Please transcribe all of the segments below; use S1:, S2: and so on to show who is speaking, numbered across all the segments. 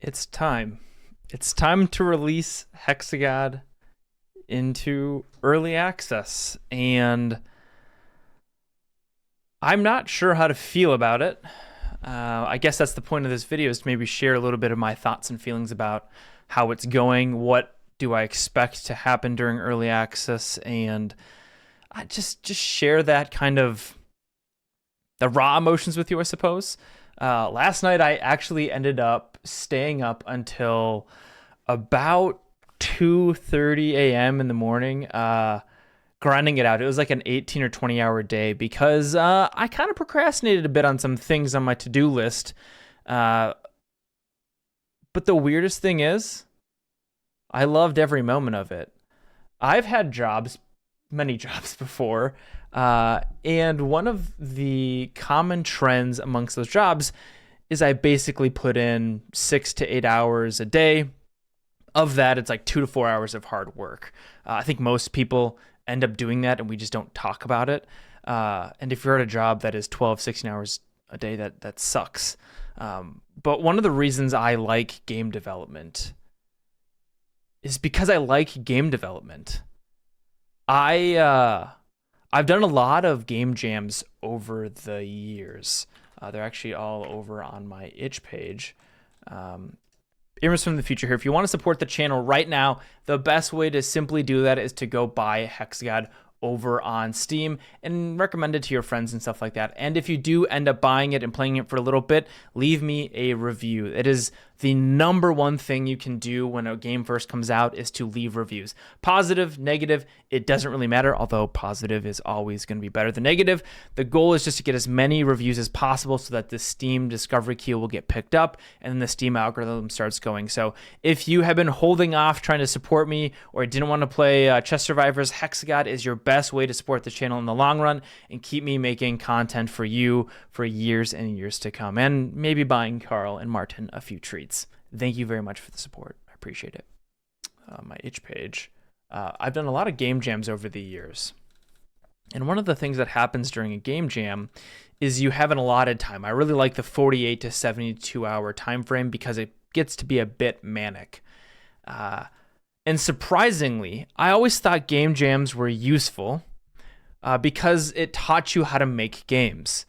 S1: It's time. It's time to release Hexagod into early access, and I'm not sure how to feel about it. I guess that's the point of this video, is to maybe share a little bit of my thoughts and feelings about how it's going, what do I expect to happen during early access, and I just share that kind of the raw emotions with you, I suppose. Last night I actually ended up staying up until about 2:30 a.m. in the morning, grinding it out. It was like an 18 or 20 hour day because I kind of procrastinated a bit on some things on my to-do list. But the weirdest thing is, I loved every moment of it. I've had jobs, many jobs before, and one of the common trends amongst those jobs is I basically put in 6 to 8 hours a day. Of that, it's like 2 to 4 hours of hard work. I think most people end up doing that, and we just don't talk about it. And if you're at a job that is 12, 16 hours a day, that sucks. But one of the reasons I like game development is because I like game development. I've done a lot of game jams over the years. They're actually all over on my itch page. Aarimous from the future here. If you want to support the channel right now, the best way to simply do that is to go buy Hexagod over on Steam and recommend it to your friends and stuff like that. And if you do end up buying it and playing it for a little bit, leave me a review. It is the number one thing you can do when a game first comes out, is to leave reviews. Positive, negative, it doesn't really matter, although positive is always going to be better than negative. The goal is just to get as many reviews as possible so that the Steam discovery key will get picked up and then the Steam algorithm starts going. So if you have been holding off trying to support me, or didn't want to play Chess Survivors, Hexagod is your best way to support the channel in the long run and keep me making content for you for years and years to come, and maybe buying Carl and Martin a few treats. Thank you very much for the support. I appreciate it. My itch page. I've done a lot of game jams over the years. And one of the things that happens during a game jam is you have an allotted time. I really like the 48 to 72 hour time frame because it gets to be a bit manic. And surprisingly, I always thought game jams were useful because it taught you how to make games.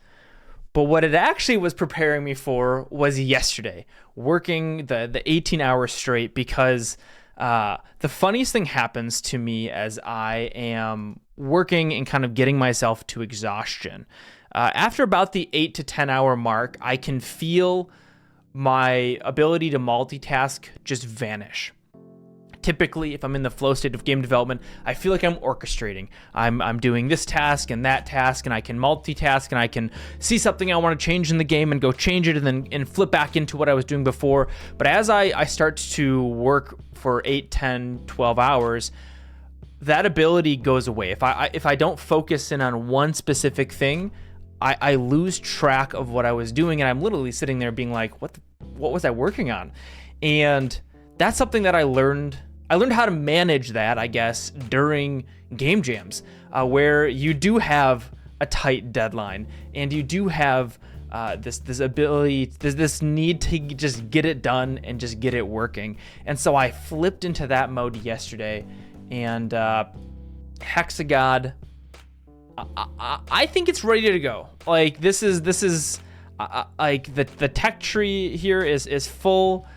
S1: But what it actually was preparing me for was yesterday, working the 18 hours straight, because the funniest thing happens to me as I am working and kind of getting myself to exhaustion. After about the 8 to 10 hour mark, I can feel my ability to multitask just vanish. Typically, if I'm in the flow state of game development, I feel like I'm orchestrating. I'm doing this task and that task, and I can multitask, and I can see something I want to change in the game and go change it and flip back into what I was doing before. But as I start to work for 8, 10, 12 hours, that ability goes away. If I don't focus in on one specific thing, I lose track of what I was doing, and I'm literally sitting there being like, what was I working on? And that's something that I learned how to manage that, I guess, during game jams, where you do have a tight deadline and you do have this ability, this need to just get it done and just get it working. And so I flipped into that mode yesterday, and Hexagod, I think it's ready to go. Like this is like the tech tree here is full.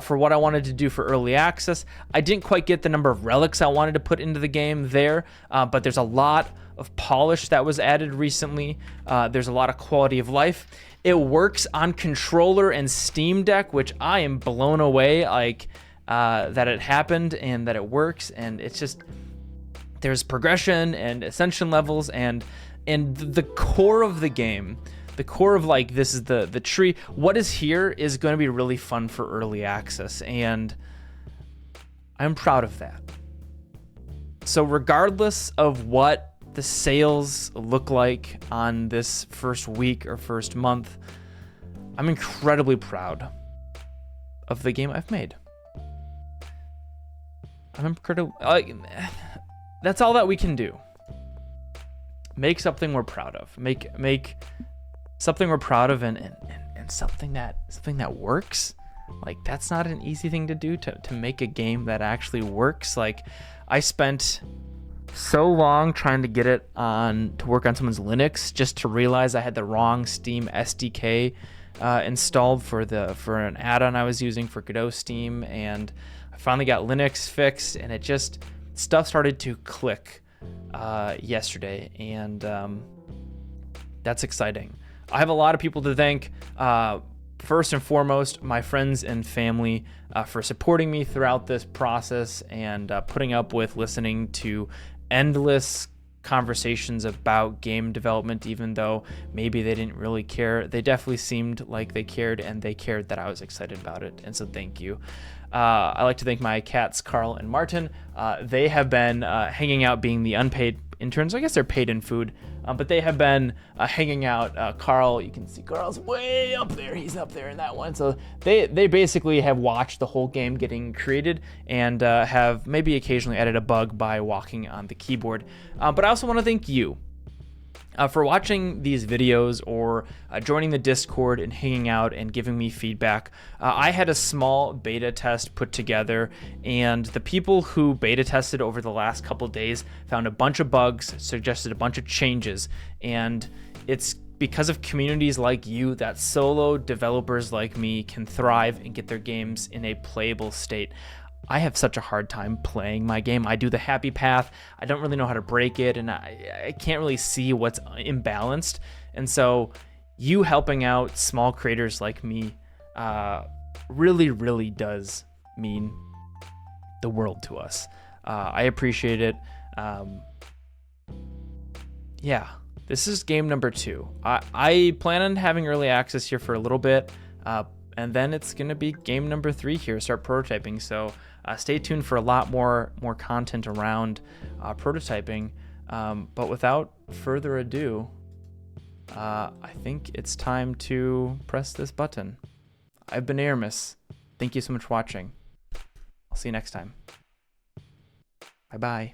S1: For what I wanted to do for early access. I didn't quite get the number of relics I wanted to put into the game there, but there's a lot of polish that was added recently. There's a lot of quality of life. It works on controller and Steam Deck, which I am blown away, like that it happened and that it works. And it's just, there's progression and ascension levels, and the core of the game. The core of, like, this is the tree. What is here is going to be really fun for early access, and I'm proud of that. So regardless of what the sales look like on this first week or first month, I'm incredibly proud of the game I've made. I'm incredible. That's all that we can do. Make something we're proud of. Make something we're proud of, and something that works. Like, that's not an easy thing to do, to make a game that actually works. Like, I spent so long trying to get it to work on someone's Linux, just to realize I had the wrong Steam SDK installed for an add-on I was using for Godot Steam, and I finally got Linux fixed, and stuff started to click yesterday, and that's exciting. I have a lot of people to thank. First and foremost, my friends and family for supporting me throughout this process and putting up with listening to endless conversations about game development, even though maybe they didn't really care. They definitely seemed like they cared, and they cared that I was excited about it, and so thank you. I like to thank my cats, Carl and Martin. They have been hanging out, being the unpaid interns. I guess they're paid in food, but they have been hanging out. Carl, you can see Carl's way up there. He's up there in that one. So they basically have watched the whole game getting created, and have maybe occasionally added a bug by walking on the keyboard. But I also want to thank you for watching these videos, or joining the Discord and hanging out and giving me feedback. I had a small beta test put together, and the people who beta tested over the last couple days found a bunch of bugs, suggested a bunch of changes, and it's because of communities like you that solo developers like me can thrive and get their games in a playable state. I have such a hard time playing my game. I do the happy path. I don't really know how to break it, and I can't really see what's imbalanced. And so you helping out small creators like me really, really does mean the world to us. I appreciate it. Yeah, this is game number 2. I plan on having early access here for a little bit, and then it's going to be game number 3 here, start prototyping. So stay tuned for a lot more content around prototyping. But without further ado, I think it's time to press this button. I've been Aarimous. Thank you so much for watching. I'll see you next time. Bye-bye.